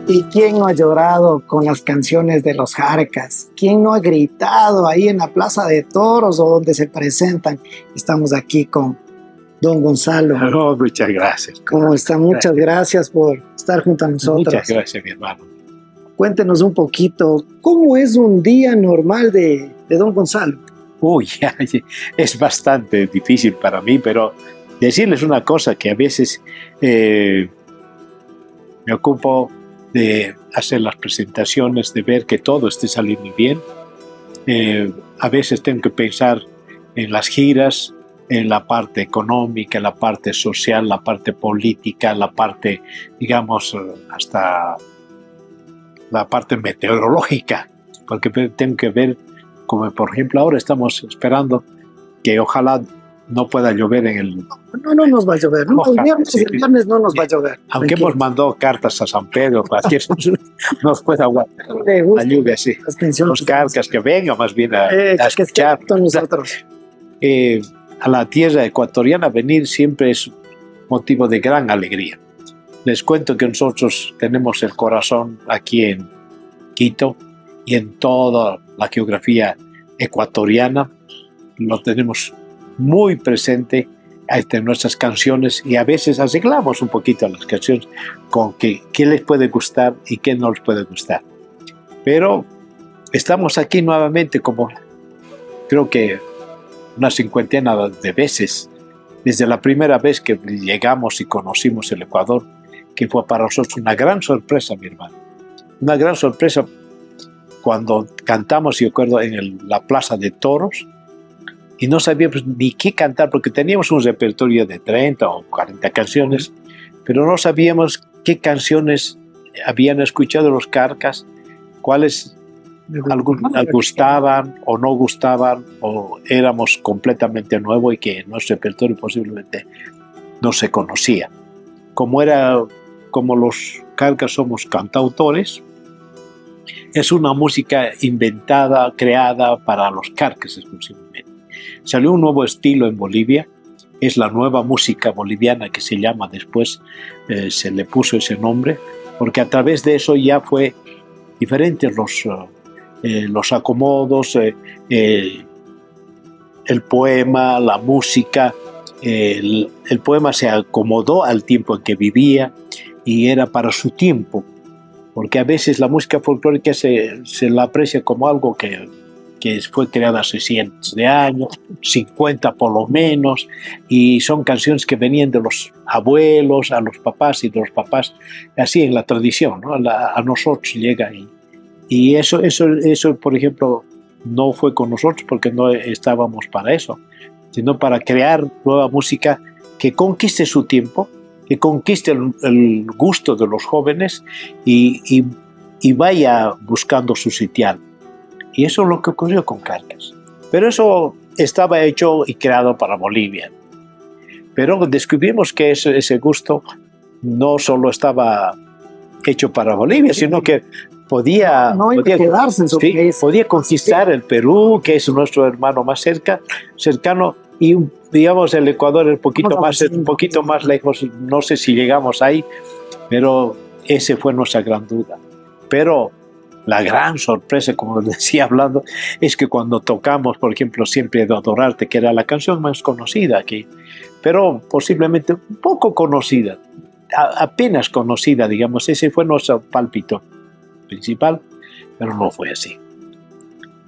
¿Y quién no ha llorado con las canciones de los Jarcas? ¿Quién no ha gritado ahí en la Plaza de Toros o donde se presentan? Estamos aquí con don Gonzalo. Oh, muchas gracias. ¿Cómo está? Muchas gracias por estar junto a nosotros. Muchas gracias, mi hermano. Cuéntenos un poquito, ¿cómo es un día normal de don Gonzalo? Uy, es bastante difícil para mí, pero decirles una cosa que a veces me ocupo de hacer las presentaciones, de ver que todo esté saliendo bien. A veces tengo que pensar en las giras, en la parte económica, la parte social, la parte política, la parte, digamos, hasta la parte meteorológica, porque tengo que ver, como por ejemplo ahora estamos esperando que ojalá no pueda llover en el... No nos va a llover, ¿no? El viernes no nos va a llover. Aunque hemos mandado cartas a San Pedro para que nos pueda aguantar la lluvia, sí. Los Carcas que vengan más bien a escuchar. Nosotros. A la tierra ecuatoriana venir siempre es motivo de gran alegría. Les cuento que nosotros tenemos el corazón aquí en Quito y en toda la geografía ecuatoriana lo tenemos muy presente en nuestras canciones y a veces arreglamos un poquito las canciones con qué les puede gustar y qué no les puede gustar. Pero estamos aquí nuevamente como creo que una cincuentena de veces, desde la primera vez que llegamos y conocimos el Ecuador, que fue para nosotros una gran sorpresa, mi hermano. Una gran sorpresa cuando cantamos, yo recuerdo, en la Plaza de Toros, y no sabíamos ni qué cantar, porque teníamos un repertorio de 30 o 40 canciones, pero no sabíamos qué canciones habían escuchado los Carcas, cuáles gustaban o no gustaban, o éramos completamente nuevos y que nuestro repertorio posiblemente no se conocía. Como los Carcas somos cantautores, es una música inventada, creada para los Carcas exclusivamente. Salió un nuevo estilo en Bolivia, es la nueva música boliviana que se llama después, se le puso ese nombre, porque a través de eso ya fue diferentes los acomodos, el poema, la música. El poema se acomodó al tiempo en que vivía y era para su tiempo, porque a veces la música folclórica se la aprecia como algo que fue creada hace cientos de años, 50 por lo menos, y son canciones que venían de los abuelos a los papás y de los papás, así en la tradición, ¿no? A nosotros llega ahí. Y eso, por ejemplo, no fue con nosotros porque no estábamos para eso, sino para crear nueva música que conquiste su tiempo, que conquiste el gusto de los jóvenes y vaya buscando su sitial. Y eso es lo que ocurrió con Carcas. Pero eso estaba hecho y creado para Bolivia. Pero descubrimos que ese gusto no solo estaba hecho para Bolivia, sino que podía quedarse en su país. Podía conquistar el Perú, que es nuestro hermano más cercano, y digamos el Ecuador un poquito más lejos. No sé si llegamos ahí, pero esa fue nuestra gran duda. Pero la gran sorpresa, como les decía hablando, es que cuando tocamos, por ejemplo, Siempre he de adorarte, que era la canción más conocida aquí, pero posiblemente un poco conocida, apenas conocida, digamos, ese fue nuestro pálpito principal, pero no fue así.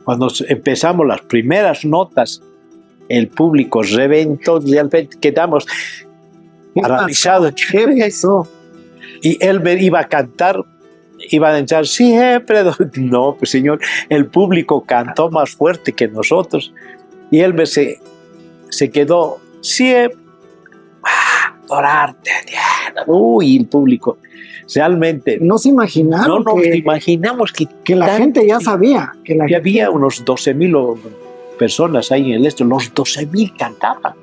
Cuando empezamos las primeras notas, el público reventó, quedamos paralizados. ¿Qué pasó? Y él iba a cantar, iba a entrar siempre. No, pues señor, el público cantó más fuerte que nosotros y él se quedó siempre adorarte. Uy, el público realmente no se imaginaron. No nos imaginamos que la gente ya sabía que había unos 12,000 personas ahí en el este, los 12,000 cantaban.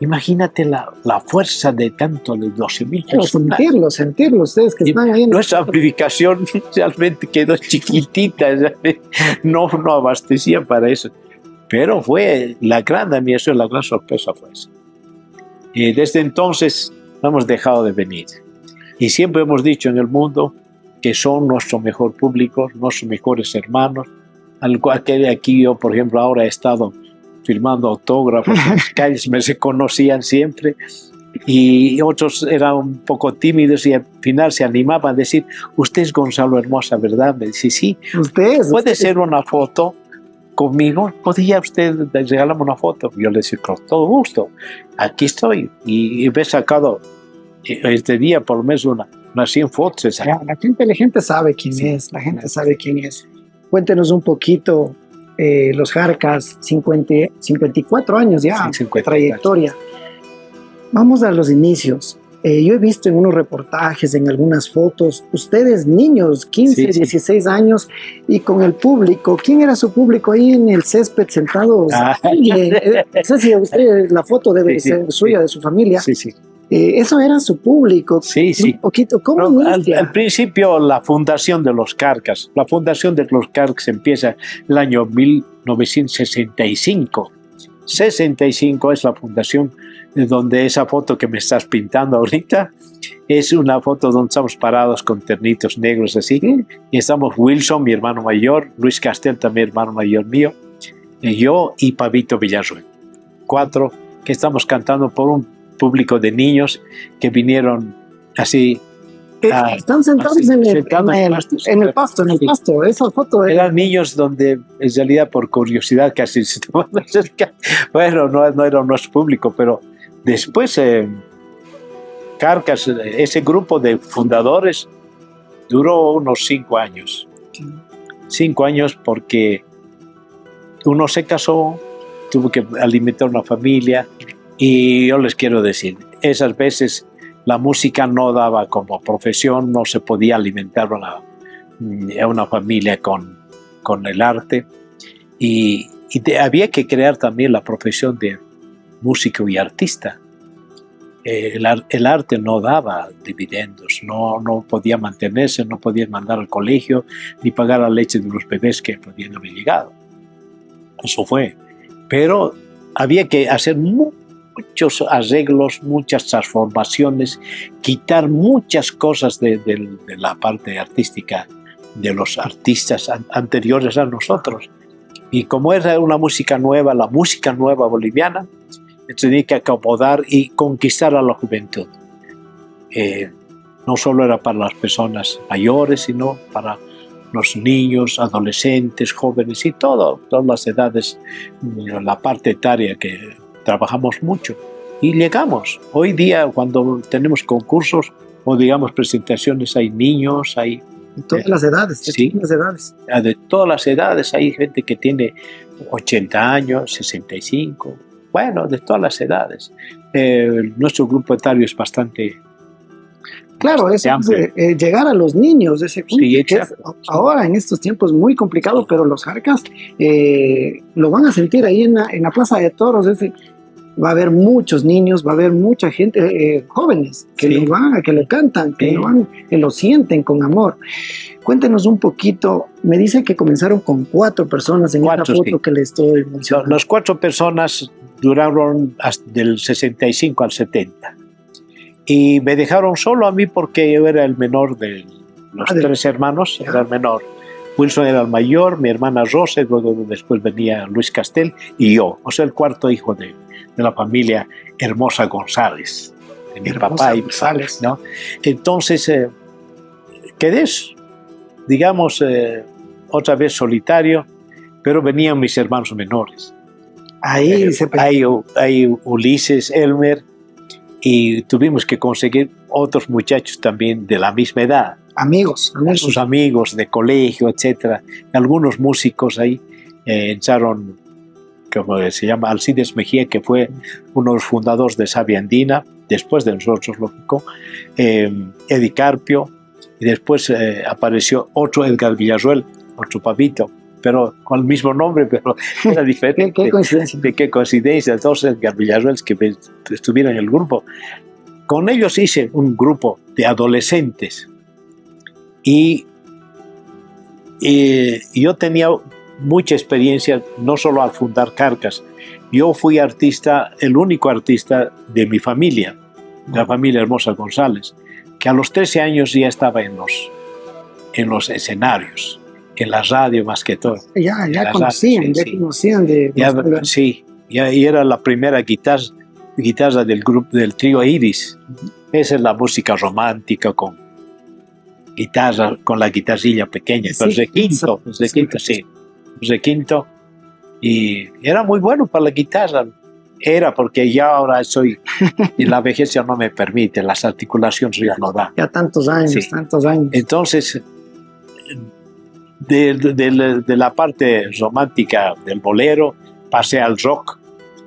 Imagínate la fuerza de tanto de 12,000 personas. Sentirlo, ustedes que están ahí. Nuestra amplificación realmente quedó chiquitita, no abastecía para eso. Pero fue la gran admiración, la gran sorpresa fue eso. Y desde entonces no hemos dejado de venir. Y siempre hemos dicho en el mundo que son nuestro mejor público, nuestros mejores hermanos, al cual que aquí yo, por ejemplo, ahora he estado firmando autógrafos en las calles, me se conocían siempre, y otros eran un poco tímidos y al final se animaban a decir, usted es Gonzalo Hermosa, ¿verdad? Me dice, sí, puede ser una foto conmigo, podría usted regalarme una foto. Yo le decía, con todo gusto, aquí estoy, y me he sacado este día por lo menos unas 100 fotos. La gente sabe quién es, la gente sabe quién es. Cuéntenos un poquito, los Jarcas, 54 años ya de trayectoria. Vamos a los inicios. Yo he visto en unos reportajes, en algunas fotos, ustedes niños, 15, 16 años, y con el público. ¿Quién era su público ahí en el césped sentados? No sé si usted, la foto debe ser suya, de su familia. Eso era su público. Un poquito, ¿cómo al principio la fundación de los Carcas. La fundación de los Carcas empieza el año 1965. 65 es la fundación, donde esa foto que me estás pintando ahorita es una foto donde estamos parados con ternitos negros así, y estamos Wilson, mi hermano mayor, Luis Castel, también hermano mayor mío, yo y Pavito Villarruel, 4 que estamos cantando por un público de niños que vinieron así. Están sentados en el pasto, esa foto. Eran niños donde en realidad por curiosidad casi se estaban acercando. Bueno, no era nuestro público, pero después Carcas, ese grupo de fundadores duró unos 5 años. 5 años porque uno se casó, tuvo que alimentar una familia, y yo les quiero decir, esas veces la música no daba como profesión, no se podía alimentar a una familia con el arte, y había que crear también la profesión de músico y artista. El arte no daba dividendos, no podía mantenerse, no podía mandar al colegio, ni pagar la leche de los bebés que podían haber llegado. Eso fue. Pero había que hacer muchos arreglos, muchas transformaciones, quitar muchas cosas de la parte artística de los artistas anteriores a nosotros. Y como era una música nueva, la música nueva boliviana, tenía que acomodar y conquistar a la juventud. No solo era para las personas mayores, sino para los niños, adolescentes, jóvenes y todas las edades, la parte etaria que trabajamos mucho. Y llegamos. Hoy día, cuando tenemos concursos o digamos presentaciones, hay niños, hay... De todas las edades, de todas las edades. Hay gente que tiene 80 años, 65, bueno, de todas las edades. Nuestro grupo etario es bastante... Claro, es llegar a los niños, ese punto, que es ahora en estos tiempos muy complicado, pero los Jarcas lo van a sentir ahí en la Plaza de Toros. Va a haber muchos niños, va a haber mucha gente, jóvenes, que lo cantan, que lo sienten con amor. Cuéntenos un poquito, me dice que comenzaron con 4 personas en esta foto que le estoy mencionando. Las 4 personas duraron hasta del 65 al 70. Y me dejaron solo a mí porque yo era el menor de los 3 hermanos, era el menor. Wilson era el mayor, mi hermana Rosa, luego después venía Luis Castel y yo, o sea, el 4º hijo de la familia Hermosa González, de mi papá y González, ¿no? Entonces, quedé, digamos, otra vez solitario, pero venían mis hermanos menores. Hay Ulises, Elmer, y tuvimos que conseguir otros muchachos también de la misma edad. Sus amigos de colegio, etcétera. Algunos músicos ahí entraron, como se llama, Alcides Mejía, que fue uno de los fundadores de Sabia Andina, después de nosotros, lógico, Eddie Carpio, y después apareció otro Edgar Villarruel, otro Pavito, pero con el mismo nombre, pero era diferente. ¿Qué coincidencia? Qué coincidencia, dos Edgar Villarruel que estuvieron en el grupo. Con ellos hice un grupo de adolescentes y yo tenía mucha experiencia, no solo al fundar Carcas. Yo fui artista, el único artista de mi familia, la familia Hermosa González, que a los 13 años ya estaba en en los escenarios, en la radio más que todo. Ya conocían, radio, ya conocían de sí, y era la primera guitarra del grupo del trío Iris. Esa es la música romántica con guitarra, con la guitarrilla pequeña, Sí, requinto, y era muy bueno para la guitarra. Era porque ya ahora y la vejez ya no me permite, las articulaciones ya no dan. Ya tantos años. Entonces, de la parte romántica del bolero, pasé al rock.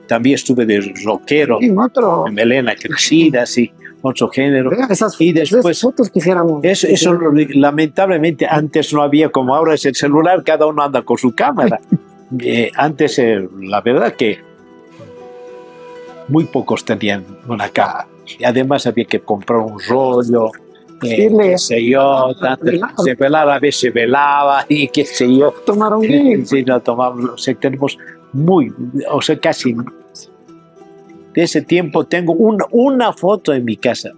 También estuve de rockero, otro, melena crecida, sí, otro género. Y después fotos quisiéramos. Eso lamentablemente antes no había, como ahora es el celular, cada uno anda con su cámara. Antes, la verdad que muy pocos tenían una cámara. Y además había que comprar un rollo, qué sé yo, se velaba, a veces se velaba y qué sé yo. Tomaron bien. Sí, no tomamos, o sea, tenemos casi de ese tiempo tengo una foto en mi casa,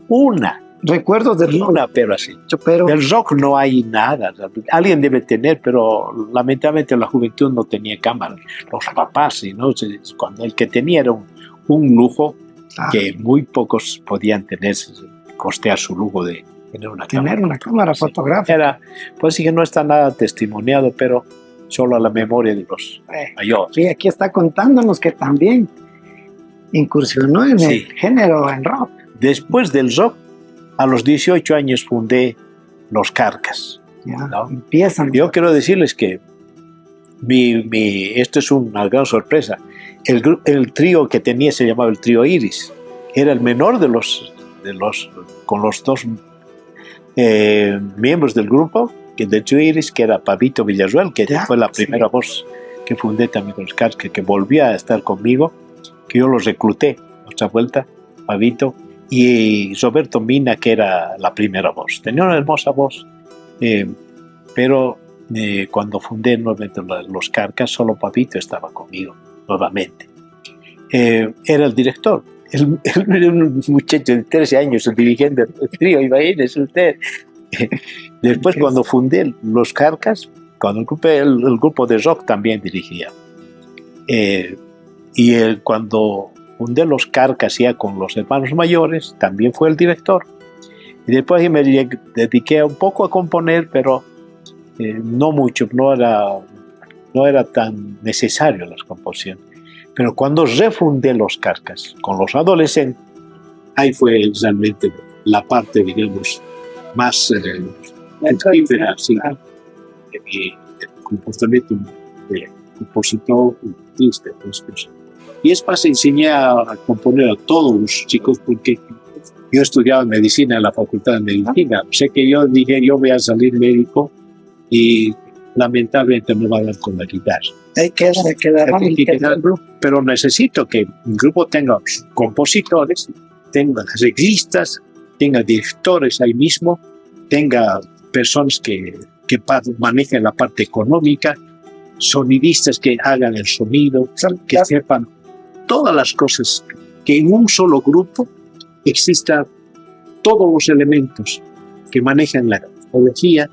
Recuerdos del rock. Pero así. Pero del rock no hay nada. Alguien debe tener, pero lamentablemente la juventud no tenía cámara. Los papás, ¿no? Cuando el que tenía era un lujo que muy pocos podían costear su lujo de tener una cámara fotográfica. Pues sí que no está nada testimoniado, pero solo a la memoria de los mayores. Y aquí está contándonos que también incursionó en el género, en rock. Después del rock, a los 18 años fundé Los Carcas. ¿No? Empiezan. Yo quiero decirles que esto es una gran sorpresa. El trío que tenía se llamaba el trío Iris. Era el menor con los dos miembros del grupo, del trío Iris, que era Pavito Villarruel, que fue la primera voz que fundé también con los Carcas, que volvía a estar conmigo, que yo los recluté otra vuelta, Pavito, y Roberto Mina, que era la primera voz. Tenía una hermosa voz, pero cuando fundé nuevamente los Carcas, solo Pavito estaba conmigo nuevamente. Era el director, un muchacho de 13 años, el dirigente del trío, imagínese usted. Después, cuando fundé los Carcas, cuando el grupo de rock también dirigía. Cuando fundé los Carcas ya con los hermanos mayores, también fue el director. Y después me dediqué un poco a componer, pero no mucho, no era tan necesario las composiciones. Pero cuando refundé los Carcas con los adolescentes, ahí fue realmente la parte, digamos, más efímera, de mi comportamiento de compositor artista. Y es más, enseñé a componer a todos los chicos, porque yo estudiaba medicina en la Facultad de Medicina. Sé que yo dije, yo voy a salir médico y lamentablemente me va a dar con la guitarra. Pero necesito que un grupo tenga compositores, tenga registras, tenga directores ahí mismo, tenga personas que manejen la parte económica, sonidistas que hagan el sonido, que sepan todas las cosas, que en un solo grupo existan todos los elementos que manejan la tecnología,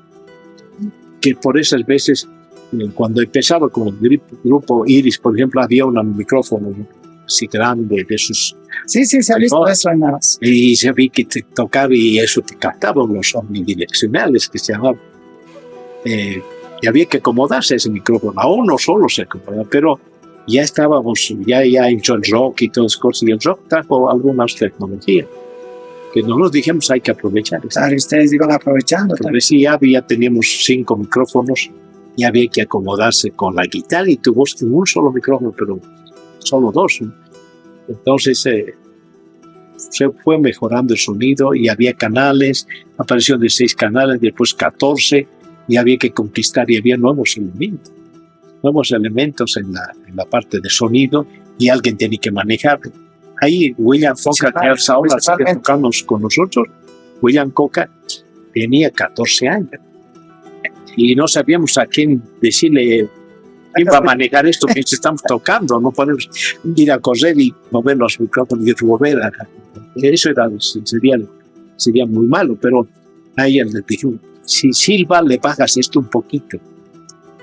que por esas veces, cuando empezaba con el grupo Iris, por ejemplo, había un micrófono así grande de esos. Sí, se ha visto eso en las. Y se había que tocar y eso te captaban los omnidireccionales que se llamaban. Y había que acomodarse a ese micrófono. Aún no solo se acomodaba, pero ya estábamos, ya en el rock y todas las cosas. Y el rock trajo algunas tecnologías que nosotros dijimos hay que aprovechar. Claro, ustedes iban aprovechando. Sí, ya teníamos 5 micrófonos y había que acomodarse con la guitarra y tu voz en un solo micrófono, pero solo 2. Entonces se fue mejorando el sonido y había canales, apareció de 6 canales, después 14, y había que conquistar y había nuevos elementos en la parte de sonido y alguien tenía que manejarlo. Ahí William Coca, que ahora sigue tocando con nosotros, William Coca tenía 14 años y no sabíamos a quién decirle quién va a manejar esto que estamos tocando. No podemos ir a correr y mover los micrófonos y volver a... Eso sería muy malo, pero a ella le dije, si silba, le bajas esto un poquito.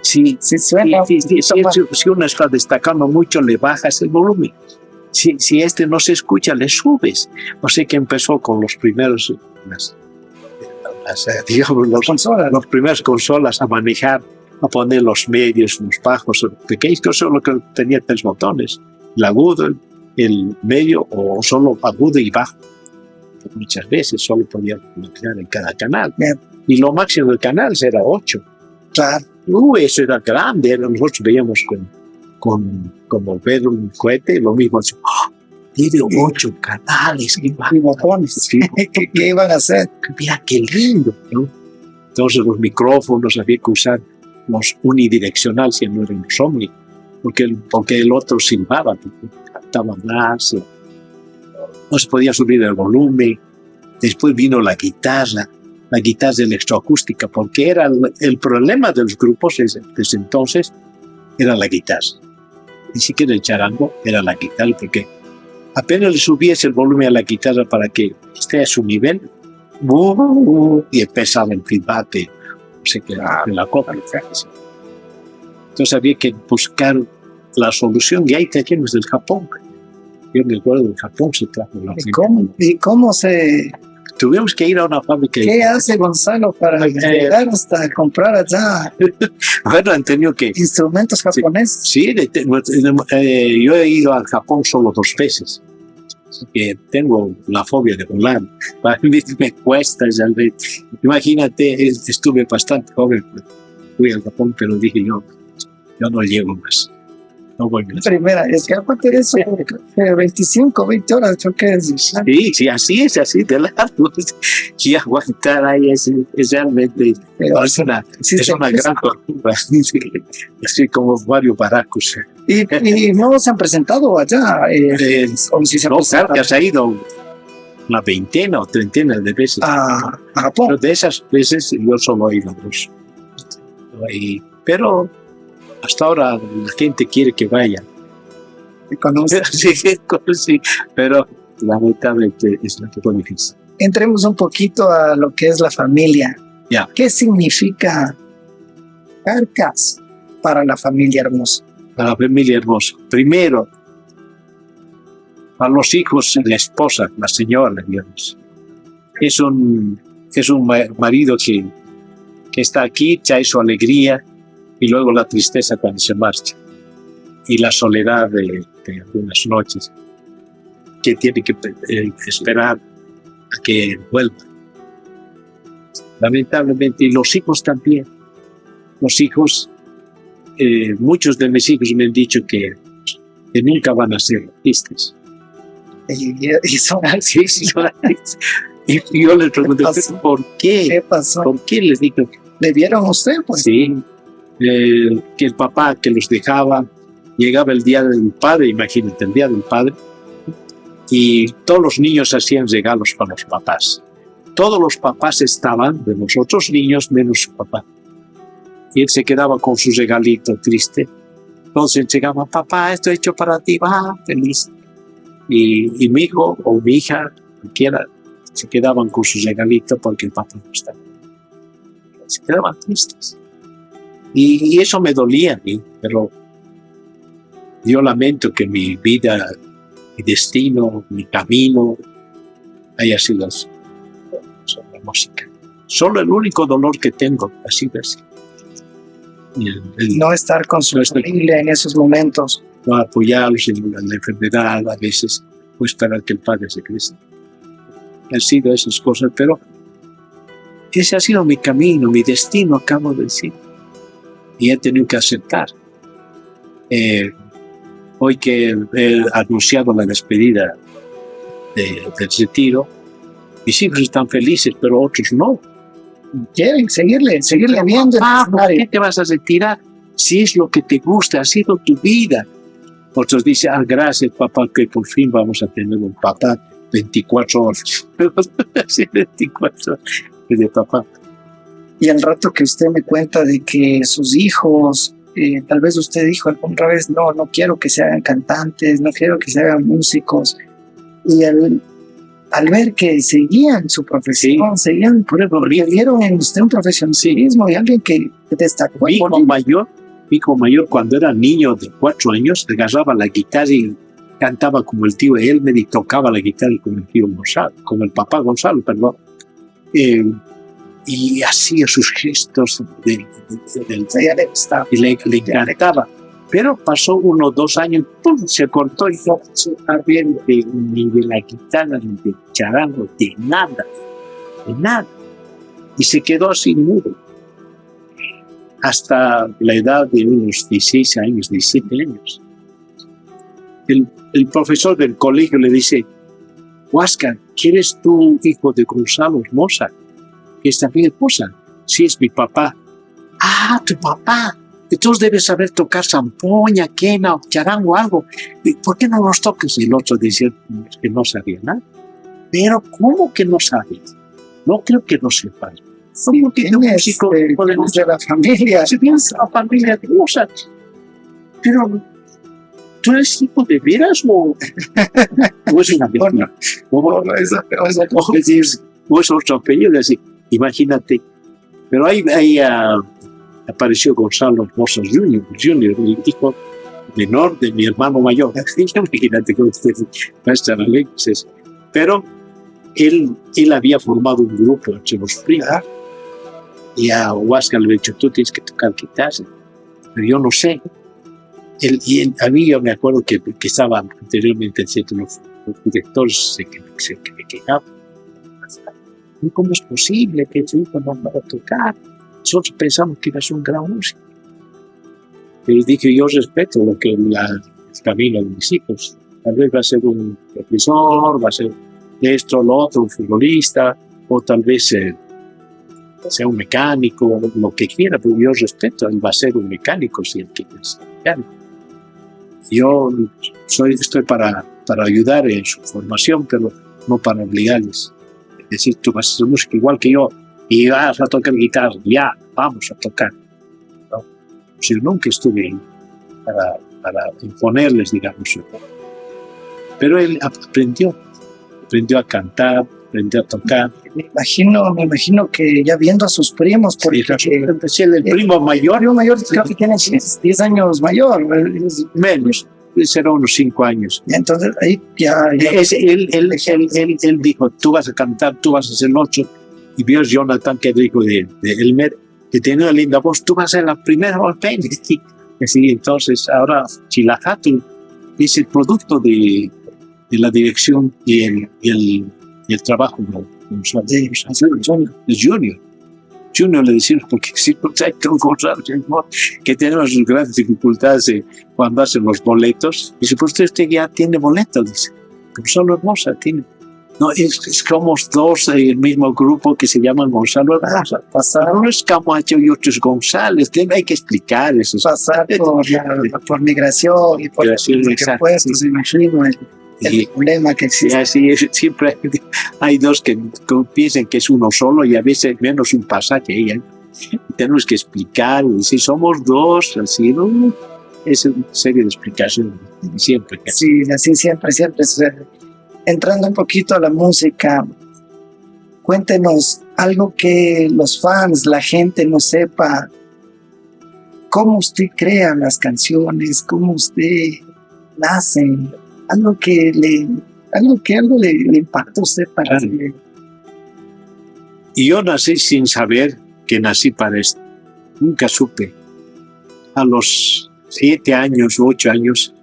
Si uno está destacando mucho, le bajas el volumen. Si este no se escucha, le subes. O sea que empezó con los primeros, los primeras consolas a manejar, a poner los medios, los bajos, pequeños, que solo que tenía 3 botones, el agudo, el medio o solo agudo y bajo. Muchas veces solo podía manejar en cada canal. Bien. Y lo máximo del canal era 8. Claro. Eso era grande, nosotros veíamos como ver un cohete, lo mismo, tiene 8 canales, y botones. ¿Qué iban a hacer? Mira qué lindo, ¿no? Entonces los micrófonos había que usar los unidireccionales, si no eran los omni, porque el otro silbaba, cantaba más, no se podía subir el volumen. Después vino la guitarra electroacústica, porque era el problema de los grupos desde entonces, era la guitarra. Ni siquiera el charango, era la guitarra, porque apenas le subías el volumen a la guitarra para que esté a su nivel, y empezaba el filbate, no sé qué, la copa. Entonces había que buscar la solución, y ahí teníamos del Japón. Yo me acuerdo del Japón se trajo la ¿Y cómo se...? Tuvimos que ir a una fábrica. ¿Qué hace Gonzalo para llegar hasta comprar allá? Bueno, han tenido que... ¿Instrumentos japoneses? Sí, yo he ido al Japón solo 2 veces. Que tengo la fobia de volar. Para mí me cuesta realmente. Imagínate, estuve bastante joven. Fui al Japón, pero dije yo no llego más. No voy más. Primera, es que aparte de eso, 25, 20 horas, creo que es. Sí, así es, así de largo. Y aguantar ahí es realmente es una gran tortura. Así como varios baracos. ¿Y no se han presentado allá? Claro que se ha ido una veintena o treintena de veces. A Japón. Pero de esas veces yo solo he ido 2. Pero hasta ahora la gente quiere que vaya. Sí, pero lamentablemente es lo que fue difícil. Entremos un poquito a lo que es la familia. Yeah. ¿Qué significa Carcas para la familia Hermoso? Para la familia Hermoso. Primero, para los hijos, la esposa, la señora, digamos. Es un marido que está aquí, trae su alegría, y luego la tristeza cuando se marcha, y la soledad de algunas noches, que tiene que esperar a que vuelva. Lamentablemente, y los hijos también. Los hijos, muchos de mis hijos me han dicho que nunca van a ser artistas. Y son así. Y yo les pregunté, ¿por qué? ¿Qué pasó? ¿Por qué les digo? ¿Le vieron a usted? Pues? Sí. Que el papá que los dejaba, llegaba el día del padre, imagínate, el día del padre, y todos los niños hacían regalos para los papás. Todos los papás estaban de los otros niños menos su papá. Y él se quedaba con su regalito triste. Entonces llegaba, papá, esto he hecho para ti, va, feliz. Y mi hijo o mi hija, cualquiera, se quedaban con su regalito porque el papá no estaba. Se quedaban tristes. Y eso me dolía a mí, pero yo lamento que mi vida, mi destino, mi camino haya sido así, sobre la música. Solo el único dolor que tengo ha sido así. No estar con su familia en esos momentos. No apoyarlos en la enfermedad, a veces, o esperar que el padre se crezca. Han sido esas cosas, pero ese ha sido mi camino, mi destino, acabo de decir. Y he tenido que aceptar. Hoy que he anunciado la despedida del retiro, mis hijos están felices, pero otros no. Quieren seguirle viendo. ¿Por qué te vas a retirar? Si es lo que te gusta, ha sido tu vida. Otros dicen, gracias papá, que por fin vamos a tener un papá 24 horas. 24 horas de papá. Y al rato que usted me cuenta de que sus hijos, tal vez usted dijo alguna vez, no quiero que se hagan cantantes, no quiero que se hagan músicos. Y al ver que seguían su profesión, seguían, vieron en usted un profesionalismo y alguien que destacó. Mi hijo mayor, cuando era niño de 4 años, agarraba la guitarra y cantaba como el tío Elmer y tocaba la guitarra como el tío Gonzalo, como el papá Gonzalo, perdón. Y hacía sus gestos y le encantaba. Pero pasó 1 o 2 años, ¡pum!, se cortó y no se sabía ni de la guitarra, ni de charango, de nada. Y se quedó así mudo. Hasta la edad de unos 16 años, 17 años. El profesor del colegio le dice: Huáscar, ¿quieres tú hijo de Gonzalo Mozart? ¿Que es también esposa? Sí, es mi papá. Ah, tu papá. Entonces debes saber tocar zampoña, quena, charango, algo. ¿Por qué no los tocas? Y el otro decía que no sabía nada. Pero ¿cómo que no sabes? No creo que no sepas. ¿Cómo que no músico de la familia? Si tienes la familia de Mozart. Pero ¿tú eres hijo de veras o es una persona? O es otro apellido. Imagínate. Pero ahí apareció Gonzalo Mozart Jr., el hijo menor de mi hermano mayor. Imagínate que ustedes va a estar alegres. Pero él había formado un grupo entre los primos. Y a Huáscar le había dicho: tú tienes que tocar guitarra. Pero yo no sé. A mí yo me acuerdo que estaban anteriormente los directores que me quejaban. ¿Cómo es posible que tu hijo no va a tocar? Nosotros pensamos que ibas a ser un gran músico. Pero dije: yo respeto lo que el camino de mis hijos. Tal vez va a ser un profesor, va a ser esto, lo otro, un futbolista, o tal vez sea un mecánico, lo que quiera, pero yo respeto. Él va a ser un mecánico si él quiere ser mecánico. Yo estoy para ayudar en su formación, pero no para obligarles. Es decir, tú vas a hacer música igual que yo y vas a tocar guitarra, ya, vamos a tocar. ¿No? Yo nunca estuve ahí para imponerles, digamos. Pero él aprendió a cantar, aprendió a tocar. Me imagino que ya viendo a sus primos, porque el primo mayor. El primo mayor creo que tiene 10 años mayor. Menos, será unos 5 años. Y entonces ahí ya él dijo: tú vas a cantar, tú vas a ser 8. Y vio Jonathan, que dijo de Elmer, que tiene una linda voz: tú vas a ser la primera voz. Entonces ahora Chilajatu es el producto de la dirección y el trabajo de Junior. Junior le decimos, porque si no hay que tenemos grandes dificultades cuando hacen los boletos. Dice: pues usted ya tiene boletos. Dice: Gonzalo Hermosa tiene. No, es como 2 del mismo grupo que se llaman Gonzalo Hermosa. Uno es Camacho y otro es González. Hay que explicar eso. Pasar por migración y por los impuestos, imagino. El problema que existe. Así es, siempre hay 2 que piensan que es uno solo y a veces menos un pasaje. Tenemos que explicar, y si somos 2, así, ¿no? Es una serie de explicaciones siempre. Sí, así siempre. Entrando un poquito a la música, cuéntenos algo que los fans, la gente no sepa. ¿Cómo usted crea las canciones? ¿Cómo usted nace? Algo que le impactó a usted para hacer. Y yo nací sin saber que nací para esto. Nunca supe. A los 7 años, 8 años,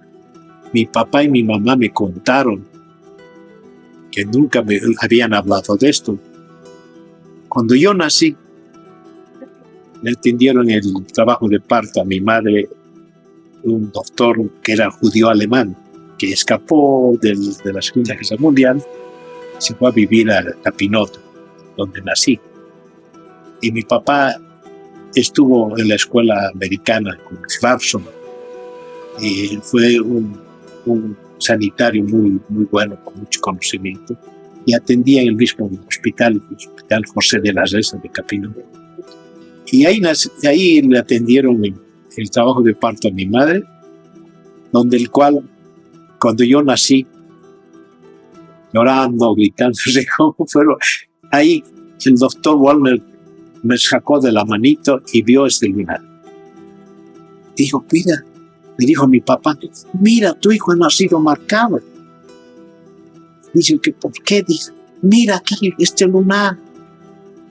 mi papá y mi mamá me contaron que nunca me habían hablado de esto. Cuando yo nací, me atendieron el trabajo de parto a mi madre, un doctor que era judío alemán, que escapó de la Segunda Guerra Mundial, se fue a vivir a Capinot, donde nací. Y mi papá estuvo en la escuela americana con Clarkson, y fue un sanitario muy, muy bueno, con mucho conocimiento, y atendía en el mismo hospital, el Hospital José de la Reza de Capinot. Y ahí le atendieron el trabajo de parto a mi madre, donde el cual, cuando yo nací, llorando, gritando, no sé cómo, pero ahí el doctor Walmer me sacó de la manito y vio este lunar. Dijo, mira, me dijo mi papá, mira, tu hijo ha nacido marcado. Dice, ¿por qué? Dice, mira aquí, este lunar,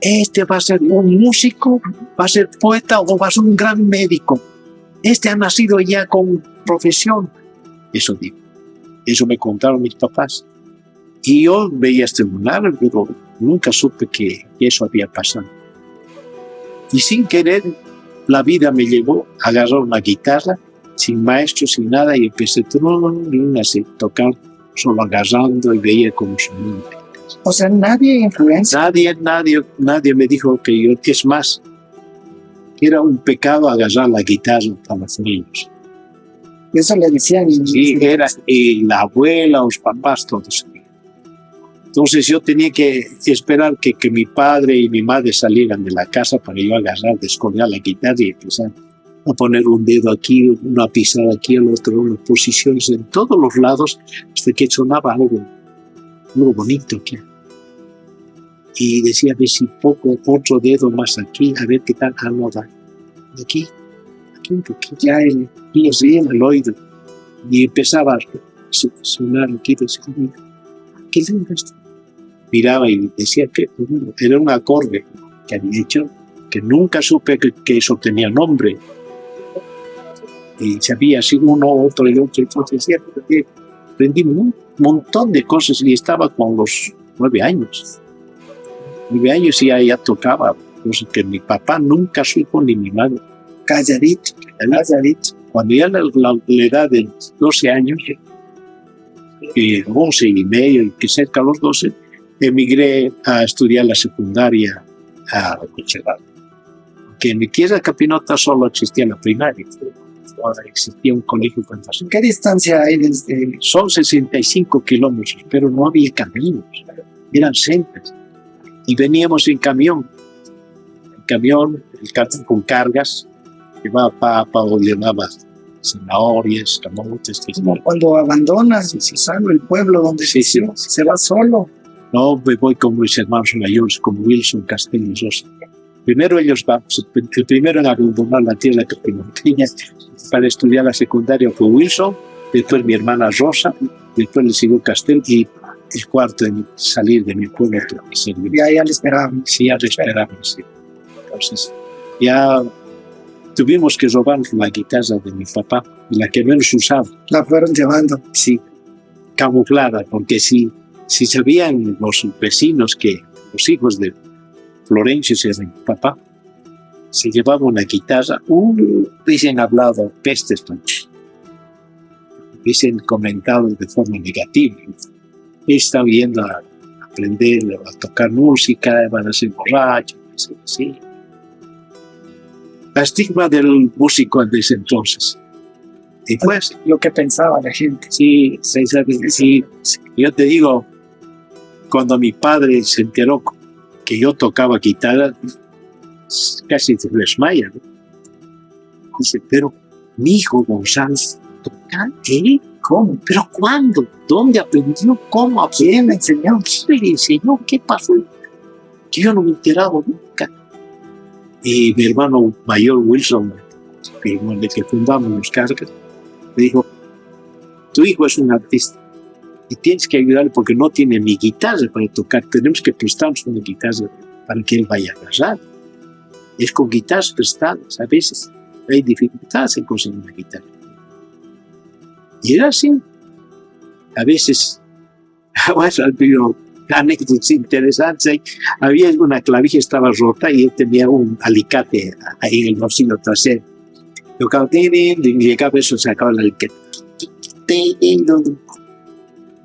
este va a ser un músico, va a ser poeta o va a ser un gran médico. Este ha nacido ya con profesión. Eso digo. Eso me contaron mis papás. Y yo veía este lunar, pero nunca supe que eso había pasado. Y sin querer, la vida me llevó a agarrar una guitarra, sin maestro, sin nada, y empecé a tocar, solo agarrando y veía como sonaba. O sea, nadie influencia. Nadie me dijo que yo, es más, era un pecado agarrar la guitarra para los niños. Y eso le decían. Sí, era la abuela, los papás, todos. Entonces yo tenía que esperar que mi padre y mi madre salieran de la casa para yo agarrar, descolgar la guitarra y empezar a poner un dedo aquí, una pisada aquí, el otro, unas posiciones en todos los lados, hasta que sonaba algo bonito aquí. Y decía, a ver si otro dedo más aquí, a ver qué tal, no da. Aquí un poquito, ya el oído. Y empezaba a sonar aquí, decía, qué lindo esto. Miraba y decía que era un acorde que había hecho, que nunca supe que eso tenía nombre. Y sabía así uno, otro y otro. Entonces decía que aprendí un montón de cosas y estaba con los 9 años. 9 años y ya tocaba cosas que mi papá nunca supo ni mi madre. Calladito. Cuando ya la edad de 12 años, 11 y medio, que cerca de los 12, emigré a estudiar la secundaria a Cochabamba. Que en mi tierra Capinota solo existía la primaria. Ahora existía un colegio fantástico. ¿Qué distancia hay desde...? Son 65 kilómetros, pero no había caminos. Eran sendas. Y veníamos en camión. El camión con cargas, llevaba papa o llevaba zanahorias, camotes. Como cuando abandonas y sale el pueblo donde se va solo. No, me voy con mis hermanos mayores, como Wilson, Castel y Rosa. Primero ellos van, el primero en abandonar la tierra capinoteña para estudiar la secundaria fue Wilson, después mi hermana Rosa, después le siguió Castel y el cuarto en salir de mi pueblo. Ya le esperaban. Sí, ya le esperaban, sí. Entonces, ya tuvimos que robar la guitarra de mi papá, la que menos usaba. La fueron llevando. Sí, camuflada, porque si sabían los vecinos que los hijos de Florencio y de mi papá se llevaban una guitarra, dicen hablado pestes, dicen comentado de forma negativa. Están viendo a aprender a tocar música, van a ser borrachos, así. La estigma del músico de ese entonces. Y pues, lo que pensaba la gente. Sí, yo te digo, cuando mi padre se enteró que yo tocaba guitarra, casi se desmaya, ¿no? Dice, pero mi hijo González toca, ¿eh? ¿Cómo? ¿Pero cuándo? ¿Dónde aprendió? ¿Cómo? ¿Quién me enseñó? ¿Quién le enseñó? ¿Qué pasó? Que yo no me he enterado nunca. Y mi hermano mayor Wilson, el de que fundamos los Cargas, me dijo, tu hijo es un artista y tienes que ayudarle porque no tiene ni guitarra para tocar, tenemos que prestarnos una guitarra para que él vaya a agarrar. Es con guitarras prestadas, a veces hay dificultades en conseguir una guitarra. Y era así. A veces, bueno, anécdotas interesantes, había una clavija estaba rota y él tenía un alicate ahí en el bolsillo trasero. Tocaba, y llegaba eso, sacaba el alicate.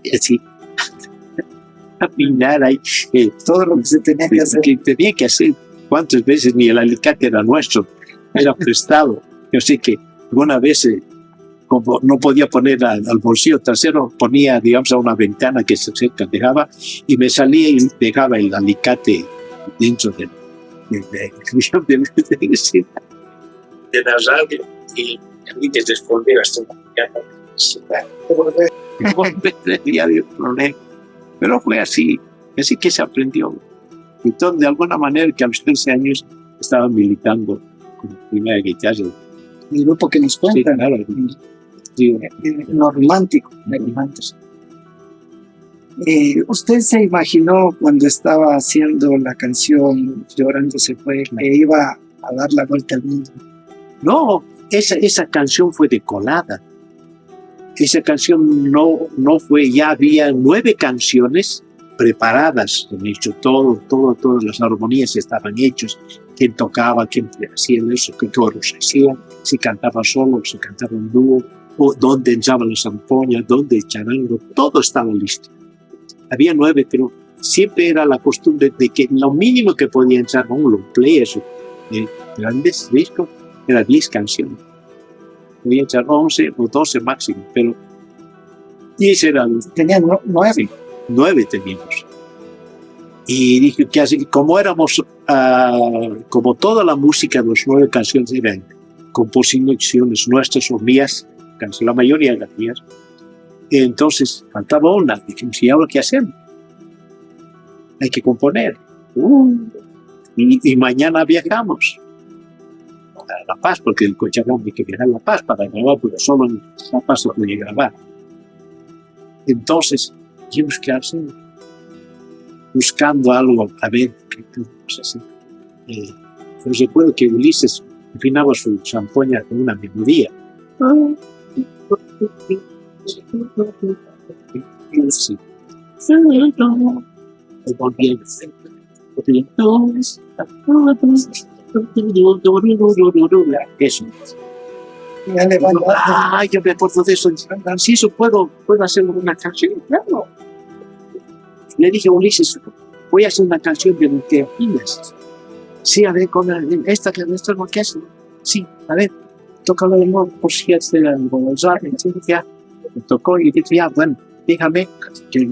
Y así, afinar ahí todo lo que se tenía que hacer. Tenía que hacer. ¿Cuántas veces ni el alicate era nuestro? Era prestado. Yo sé que alguna vez, como no podía poner al bolsillo trasero, ponía, digamos, a una ventana que se cerca dejaba y me salía y dejaba el alicate dentro de la radio y antes de responder hasta una mañana. Pero fue así que se aprendió. Entonces, de alguna manera, que a los 13 años estaba militando con la primera guitarra. El grupo que nos cuenta. Sí, claro. Sí. Lo romántico. ¿Usted se imaginó cuando estaba haciendo la canción Llorando se fue que iba a dar la vuelta al mundo? No, esa canción fue de colada. Esa canción no fue, ya había 9 canciones preparadas, todas las armonías estaban hechas, quién tocaba, quién hacía eso, qué coros hacía, si cantaba solo, si cantaba en dúo, o dónde entraba la zampoña, dónde el charango, todo estaba listo. Había 9, pero siempre era la costumbre de que lo mínimo que podía entrar un long play, eso, de grandes discos, era 10 canciones. Podía echar 11 o 12 máximo, pero 10 eran. Tenían 9. Sí, 9 teníamos. Y dije que así, como éramos, como toda la música de las 9 canciones eran composiciones nuestras o mías, la mayoría eran mías, entonces faltaba una. Dijimos, ¿y ahora qué hacemos? Hay que componer. Y mañana viajamos a La Paz, porque el Cochabamba hay que viajar a La Paz para grabar, porque solo en La Paz se podía grabar. Entonces, dijimos, ¿qué hacemos? Buscando algo, a ver, ¿qué podemos hacer? Yo recuerdo que Ulises afinaba su zampoña con una melodía. Sí. Eso. Yo me acuerdo de eso. Si eso puedo hacer una canción, claro. Le dije a Ulises, voy a hacer una canción de lo que opinas. Sí, a ver, con esta es lo que hace. Sí, a ver, tócalo de nuevo, por si es de ya. Me tocó y dije, ya, bueno, déjame que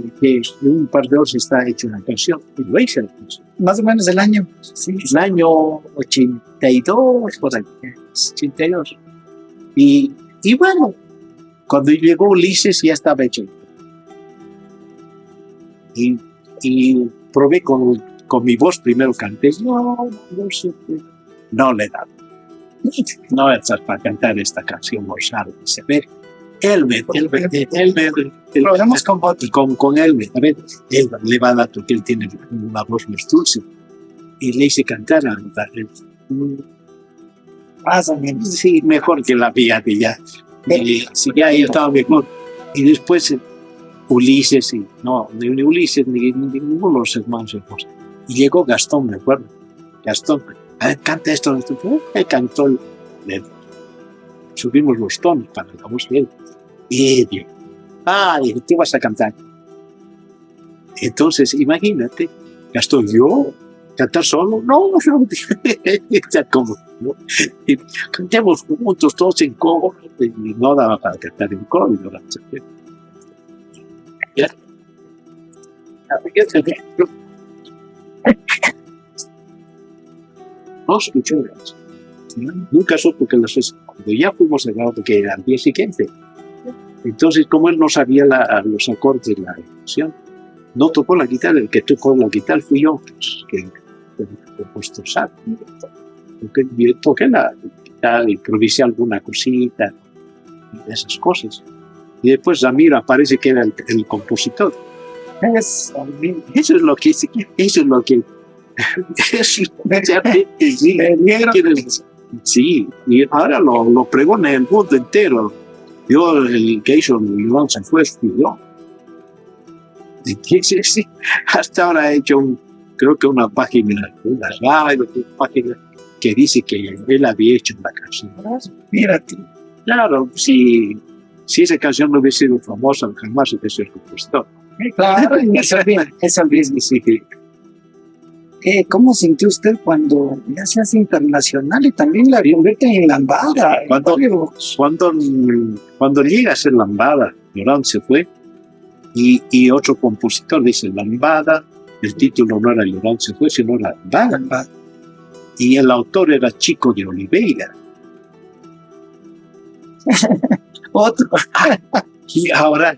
un par de horas está hecha una canción. Y lo hice la canción. Más o menos el año. Sí. El año 82, por ahí, 82. Y bueno, cuando llegó Ulises ya estaba hecho. Y probé con mi voz, primero canté, no le da. No estás para cantar esta canción Morsal. Se ve, él Probamos con él, a ver, él le va a dar porque él tiene una voz más dulce. Y le hice cantar a más o menos. Sí, mejor que la mía de ya. Sí, ya estaba mejor. Y después Ulises, ni Ulises, ni ninguno de los hermanos. Y llegó Gastón, me acuerdo. Gastón, a ver, canta esto. Él cantó, subimos los tonos para la voz de él. Y dijo, dije, ¿qué vas a cantar? Entonces, imagínate, Gastón, ¿yo? ¿Cantar solo? No, como, ¿no? Y cantemos juntos, todos en coro, y no daba para cantar en coro. No escuchó, nunca supo que cuando ya fuimos a grabar, porque era al día siguiente. Entonces, como él no sabía los acordes de la canción, no tocó la guitarra. El que tocó la guitarra fui yo, que he puesto saco. Porque yo toqué la guitarra, improvisé alguna cosita, y esas cosas. Y después Ramiro aparece que era el compositor. Eso es lo que sí, y ahora lo pregona en el mundo entero. Yo, el que hizo Llorando fue yo. Sí, hasta ahora he hecho creo que una página que dice que él había hecho una canción. Mírate. Claro, si esa canción no hubiese sido famosa, jamás hubiese sido compositor. Claro, eso mismo. Sí. ¿Cómo sintió usted cuando ya se hace internacional y también la convierte en lambada? Cuando llega a ser lambada, Llorando se fue, y otro compositor dice lambada, el título no era Llorando se fue, sino era lambada. Y el autor era Chico de Oliveira. Otro. Y ahora,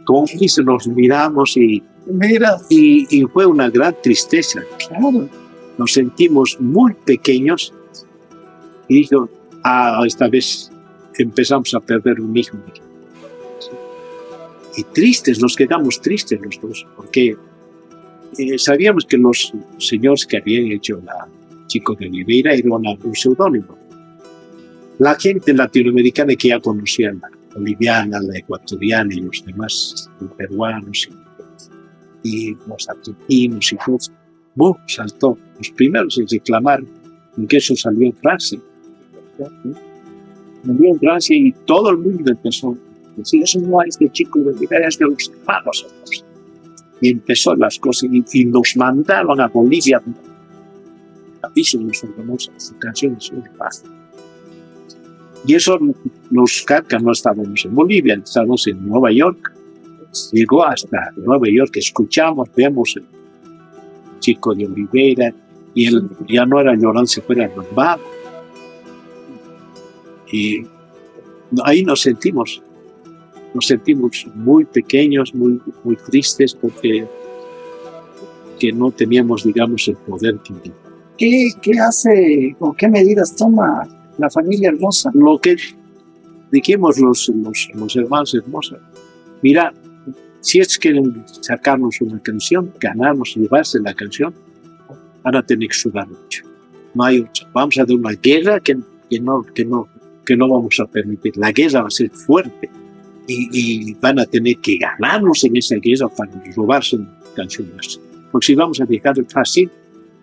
como dice, nos miramos y Mira. Y fue una gran tristeza. Claro. Nos sentimos muy pequeños y dijo, esta vez empezamos a perder un hijo. Y tristes, nos quedamos tristes los dos, porque sabíamos que los señores que habían hecho la Chico de Oliveira era un seudónimo. La gente latinoamericana que ya conocía la boliviana, la ecuatoriana y los demás, los peruanos y los argentinos y todos, saltó. Los primeros en reclamar que eso salió en Francia. Salió en Francia y todo el mundo empezó a decir, eso no es de Chico de Oliveira, es de los hermanos. Y empezó las cosas y nos mandaron a Bolivia. Avisos nos famosas canciones de paz. Y eso, los Carcas no estábamos en Bolivia, estábamos en Nueva York. Llegó hasta Nueva York, escuchamos, vemos el Chico de Oliveira, y él ya no era llorón, se fuera normal. Y ahí nos sentimos muy pequeños, muy tristes, porque que no teníamos, digamos, el poder que ¿Qué hace o qué medidas toma la familia Hermosa? Lo que dijimos los hermanos Hermosa, mira, si es que sacarnos una canción, ganarnos, llevarse la canción, van a tener que sudar mucho. No hay otra. Vamos a dar una guerra que no vamos a permitir. La guerra va a ser fuerte y van a tener que ganarnos en esa guerra para robarse canciones. Porque si vamos a dejar fácil,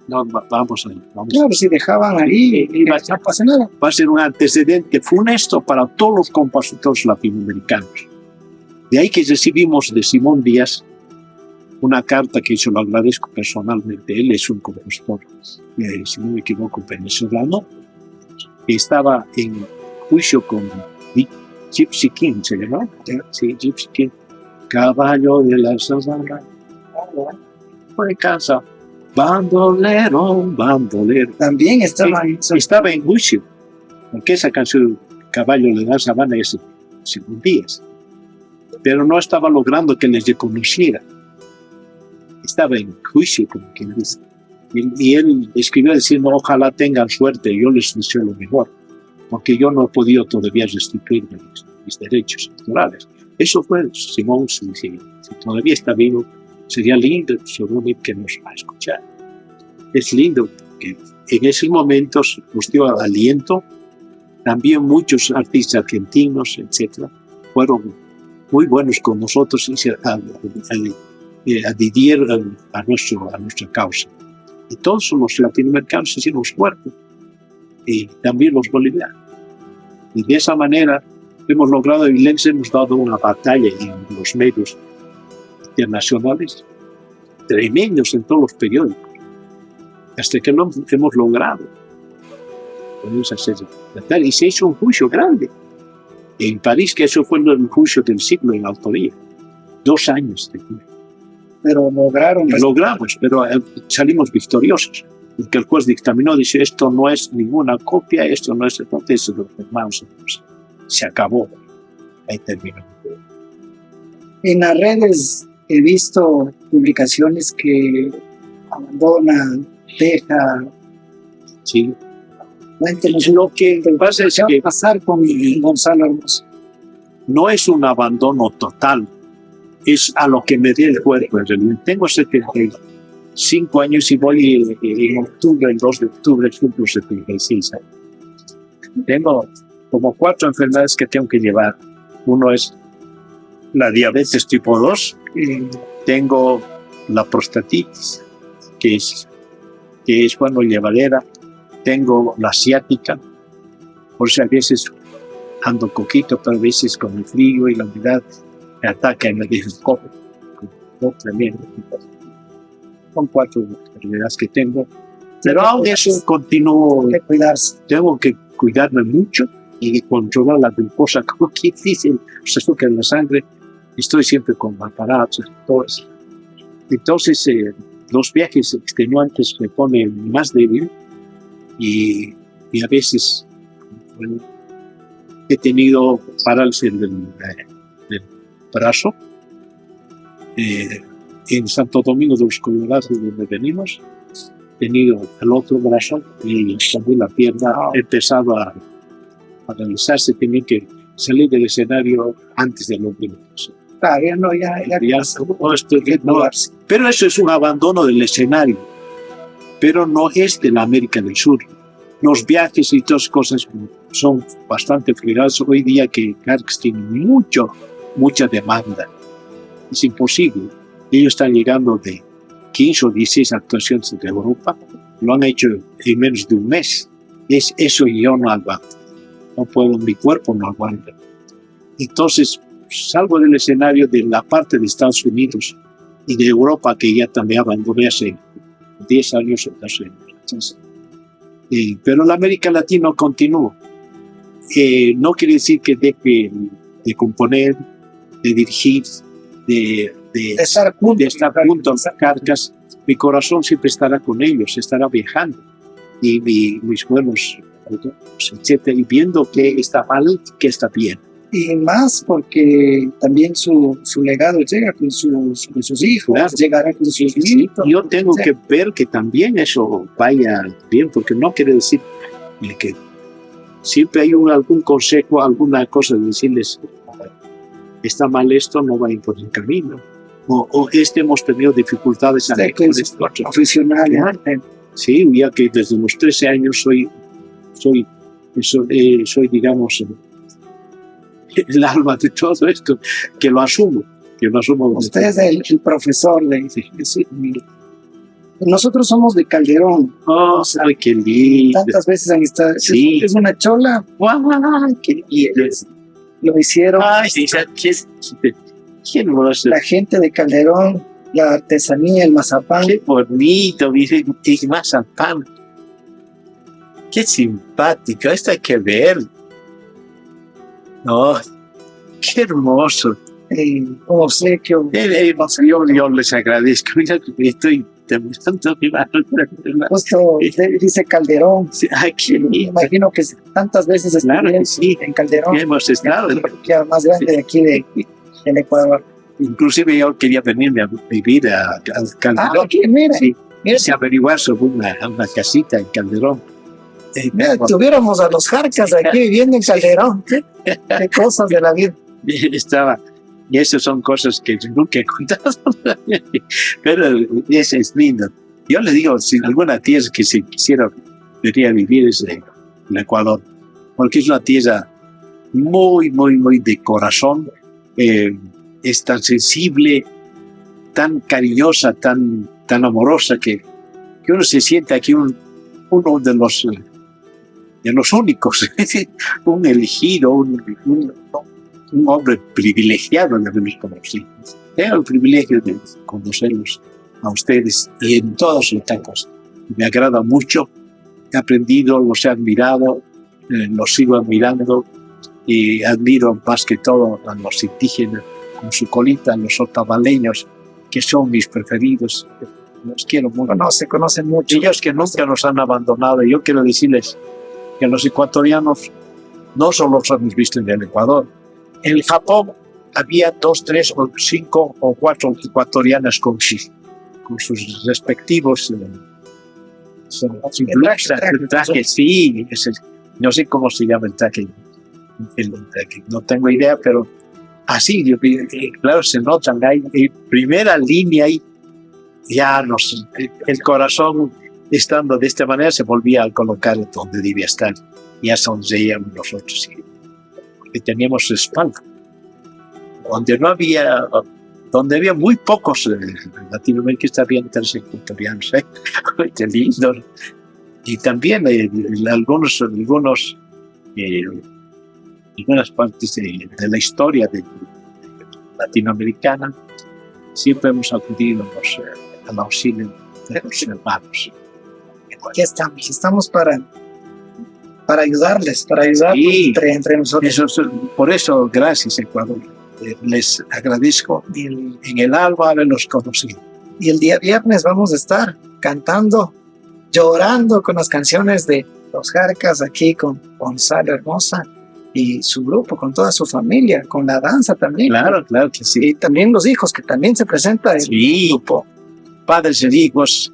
no vamos claro, si dejaban ahí, no pasa nada. Va a ser un antecedente funesto para todos los compositores latinoamericanos. De ahí que recibimos de Simón Díaz una carta que yo lo agradezco personalmente. Él es un compositor, si no me equivoco, venezolano, que estaba en juicio con Gypsy King, ¿se llama? Sí, Gypsy King. Caballo de la sabana, fue casa. Bandolero, bandolero. También estaba en juicio, porque esa canción, Caballo de la Sabana, es Simón Díaz. Pero no estaba logrando que les reconociera. Estaba en juicio, como quien dice. Y él escribió diciendo, ojalá tengan suerte, yo les deseo lo mejor, porque yo no he podido todavía restituir mis derechos naturales. Eso fue Simón, si todavía está vivo, sería lindo que nos va a escuchar. Es lindo que en esos momentos nos dio aliento. También muchos artistas argentinos, etcétera, fueron muy buenos con nosotros y adhirieron a nuestra causa. Y todos los latinoamericanos se hicieron fuertes, y también los bolivianos. Y de esa manera hemos logrado, y les hemos dado una batalla en los medios internacionales tremendos en todos los periódicos, hasta que lo hemos logrado. Y se hizo un juicio grande en París, que eso fue el juicio del siglo en autoría, 2 años de juicio. Pero logramos, pero salimos victoriosos, porque el juez dictaminó, dice, esto no es ninguna copia, esto no es el proceso de los hermanos. Se acabó, ahí terminó. En las redes he visto publicaciones que abandona, deja. Sí. Cuéntenos lo que pasa es que va a pasar con Gonzalo Hermoso. No es un abandono total, es a lo que me dé el cuerpo. Tengo 75 años y voy en octubre, el 2 de octubre, cumplo 76 años. Tengo como 4 enfermedades que tengo que llevar. Uno es la diabetes tipo 2, tengo la prostatitis, que es llevadera, tengo la ciática, por si a veces ando coquito, pero a veces con el frío y la humedad me ataca y me deja el cojo. Son 4 enfermedades que tengo, pero aún eso continúo, tengo que cuidarme mucho y controlar la glucosa, como que dice el azúcar en la sangre. Estoy siempre con aparatos, todo eso. Entonces, los viajes extenuantes me ponen más débil y a veces he tenido parálisis del brazo, en Santo Domingo de los Colorados, de donde venimos, tenido el otro brazo y también la pierna empezaba a realizarse, tenía que salir del escenario antes de los minutos. Claro, ya no, ya pero eso es un abandono del escenario, pero no es de la América del Sur. Los viajes y todas cosas son bastante fregados hoy día, que Carcass tiene mucha demanda. Es imposible. Ellos están llegando de 15 o 16 actuaciones de Europa, lo han hecho en menos de un mes. Es eso, y yo no aguanto. No puedo, mi cuerpo no aguanta. Entonces, salgo del escenario de la parte de Estados Unidos y de Europa, que ya también abandoné hace 10 años o 12 años. Pero la América Latina continúa. No quiere decir que deje de componer, de dirigir, de estar junto a Carcass. Mi corazón siempre estará con ellos, estará viajando. Y mis buenos, etcétera, y viendo qué está mal, qué está bien. Y más porque también su legado llega con sus hijos, claro, llegará con sus nietos. Yo tengo que ver que también eso vaya bien, porque no quiere decir que siempre hay algún consejo, alguna cosa de decirles, está mal esto, no va por el camino. O hemos tenido dificultades profesionales. Sí, ya que desde los 13 años soy digamos, el alma de todo esto, que lo asumo. Usted es el profesor de... Sí. Nosotros somos de Calderón. Oh, ay, qué lindo. Tantas veces han estado. Sí. Es una chola. ¡Wow! ¡Qué lindo! Lo hicieron. Ay, sí, qué hermoso. La gente de Calderón, la artesanía, el mazapán. Qué bonito, el mazapán. Qué simpático, esto hay que ver. Oh, qué hermoso. Obsequio. Yo les agradezco. Mira, estoy demostrando mi mano. Justo dice Calderón. Sí, ay, qué lindo. Me imagino que tantas veces claro que sí, en Calderón. Hemos estado. La más grande de aquí del Ecuador. Inclusive yo quería venirme a vivir a Calderón. Aquí, mira. Sí, quise averiguar sobre una casita en Calderón. Mira, tuviéramos a los Jarcas aquí viviendo en Calderón. Qué cosas de la vida. Y esas son cosas que nunca he contado. Pero eso es lindo. Yo le digo, si alguna tierra que se quisiera venir a vivir es el Ecuador, porque es una tierra muy de corazón, es tan sensible, tan cariñosa, tan amorosa, que uno se siente aquí uno de los únicos, un elegido, un hombre privilegiado de haberlos conocido. Tengo el privilegio de conocerlos a ustedes y en todos los tacos. Me agrada mucho, he aprendido, los he admirado, los sigo admirando, y admiro más que todo a los indígenas con su colita, a los otavaleños, que son mis preferidos. Los quiero mucho. Se conocen mucho. Ellos que nunca nos han abandonado. Yo quiero decirles que los ecuatorianos no solo los hemos visto en el Ecuador. En Japón había 2, 3, 5 o 4 ecuatorianas con sus respectivos trajes. Sí, no sé cómo se llama el traje. No tengo idea, pero así, claro, se notan. Hay primera línea ahí. Ya el corazón, estando de esta manera, se volvía a colocar donde debía estar. Ya sonreíamos nosotros, porque teníamos espalda. Donde había muy pocos latinoamericanos, había 3 ecuatorianos, qué lindo. Y también algunas partes de la historia latinoamericana, siempre hemos acudido al auxilio de los hermanos. Aquí estamos para ayudarles, sí, entre nosotros. Por eso, gracias, Ecuador. Les agradezco en el alma haberlos conocido. Y el día viernes vamos a estar cantando, llorando con las canciones de los Jarcas aquí con Gonzalo Hermosa y su grupo, con toda su familia, con la danza también. Claro, claro que sí. Y también los hijos, que también se presenta el grupo. Padres e hijos,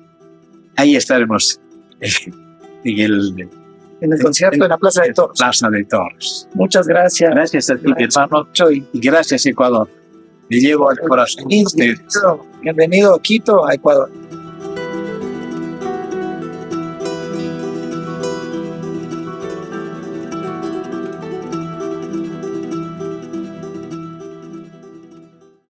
ahí estaremos en el concierto en la Plaza de Toros. Plaza de Toros. Muchas gracias. Gracias a ti, hermano. Y gracias, Ecuador. Me llevo al corazón. Bienvenido a Quito, a Ecuador.